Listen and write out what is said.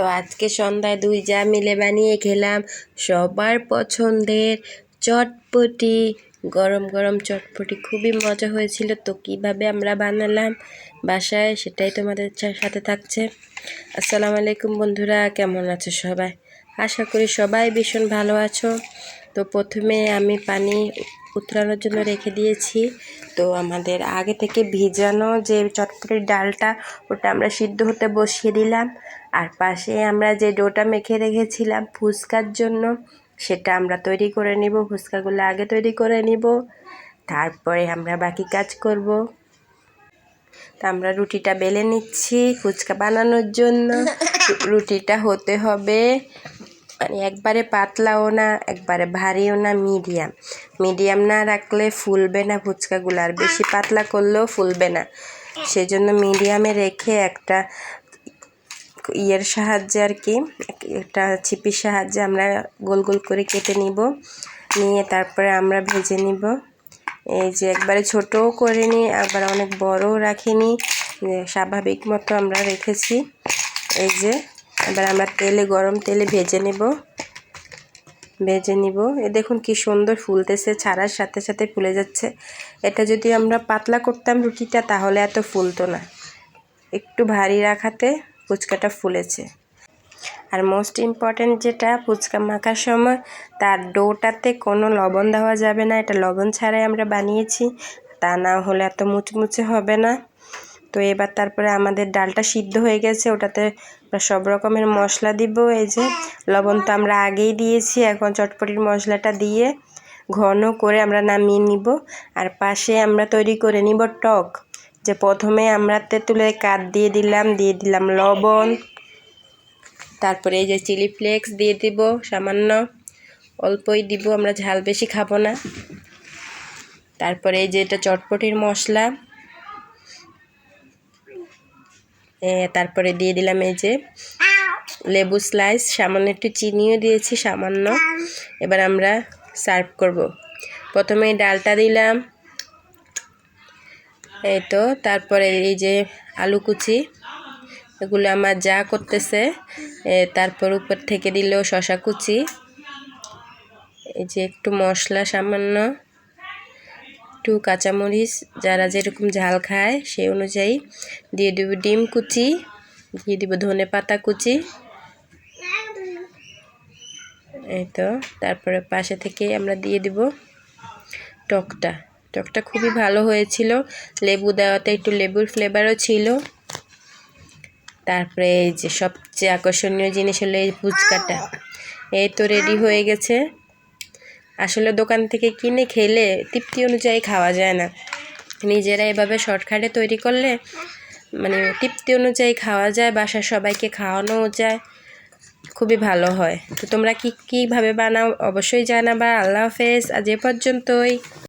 তো আজকে সন্ধ্যায় দুই যা মিলে বানিয়ে খেলাম সবার পছন্দের চটপটি। গরম গরম চটপটি খুবই মজা হয়েছিল। তো কিভাবে আমরা বানালাম বাসায় সেটাই তোমাদের সাথে থাকছে। আসসালামু আলাইকুম বন্ধুরা, কেমন আছো সবাই? আশা করি সবাই ভীষণ ভালো আছো। তো প্রথমে আমি পানি উতরানোর জন্য রেখে দিয়েছি। তো আমাদের আগে থেকে ভিজানো যে চটপটির ডালটা ওটা আমরা সিদ্ধ হতে বসিয়ে দিলাম। আর পাশে আমরা যে ডোটা মেখে রেখেছিলাম ফুচকার জন্য সেটা আমরা তৈরি করে নিব। ফুচকাগুলো আগে তৈরি করে নিব, তারপরে আমরা বাকি কাজ করব। তা আমরা রুটিটা বেলে নিচ্ছি ফুচকা বানানোর জন্য। রুটিটা হতে হবে মানে একবারে পাতলাও না একবারে ভারীও না, মিডিয়াম না রাখলে ফুলবে না ফুচকাগুলো, আর বেশি পাতলা করলেও ফুলবে না। সেজন্য মিডিয়ামে রেখে একটা ইয়ের সাহায্যে আর কি একটা ছিপির সাহায্যে আমরা গোল গোল করে কেটে নিব। নিয়ে তারপরে আমরা ভেজে নিব। এই যে একবারে ছোটও করিনি আবার অনেক বড়ও রাখিনি, স্বাভাবিক মতো আমরা রেখেছি। এই যে এবার আমরা গরম তেলে ভেজে নিব। এ দেখুন কি সুন্দর ফুলতেছে, ছাড়ার সাথে সাথে ফুলে যাচ্ছে। এটা যদি আমরা পাতলা করতাম রুটিটা তাহলে এত ফুলতো না, একটু ভারী রাখাতে ফুচকাটা ফুলেছে। আর মোস্ট ইম্পর্ট্যান্ট যেটা, ফুচকা মাখার সময় তার ডোটাতে কোনো লবণ দেওয়া যাবে না। এটা লবণ ছাড়াই আমরা বানিয়েছি, তা না হলে এত মুচমুচে হবে না। তো এবার তারপরে আমাদের ডালটা সিদ্ধ হয়ে গেছে, ওটাতে সব রকমের মশলা দিব। এই যে লবণ তো আমরা আগেই দিয়েছি, এখন চটপটির মশলাটা দিয়ে ঘন করে আমরা নামিয়ে নিব। আর পাশে আমরা তৈরি করে নিব টক। যে প্রথমে আমরা তেঁতুলের কাঠ দিয়ে দিলাম লবণ, তারপরে এই যে চিলি ফ্লেক্স দিয়ে দিব সামান্য, অল্পই দিব, আমরা ঝাল বেশি খাবো না। তারপরে এই যে এটা চটপটির মশলা, তারপরে দিয়ে দিলাম এই যে লেবু স্লাইস, সামান্য একটু চিনিও দিয়েছি সামান্য। এবার আমরা সার্ভ করব। প্রথমে ডালটা দিলাম, এই তো তারপরে এই যে আলু কুচি, এগুলো আমার যা করতেছে। তারপর উপর থেকে দিল শসা কুচি, এই যে একটু মশলা সামান্য, একটু কাঁচামরিচ যারা যেরকম ঝাল খায় সেই অনুযায়ী দিয়ে দেব, ডিম কুচি দিয়ে দিব, ধনে পাতা কুচি। এই তো তারপরে পাশে থেকে আমরা দিয়ে দিব টকটা খুবই ভালো হয়েছিল, লেবু দেওয়াতে একটু লেবুর ফ্লেভারও ছিল। তারপরে এই যে সবচেয়ে আকর্ষণীয় জিনিস হলো এই ফুচকাটা। এই তো রেডি হয়ে গেছে। আসলে দোকান থেকে কিনে খেলে তৃপ্তি অনুযায়ী খাওয়া যায় না, নিজেরা এভাবে শর্টকাটে তৈরি করলে মানে তৃপ্তি অনুযায়ী খাওয়া যায়, বাসার সবাইকে খাওয়ানোও যায়, খুবই ভালো হয়। তো তোমরা কীভাবে বানাও অবশ্যই জানাবা। আল্লাহ হাফেজ, আজ এ পর্যন্তই।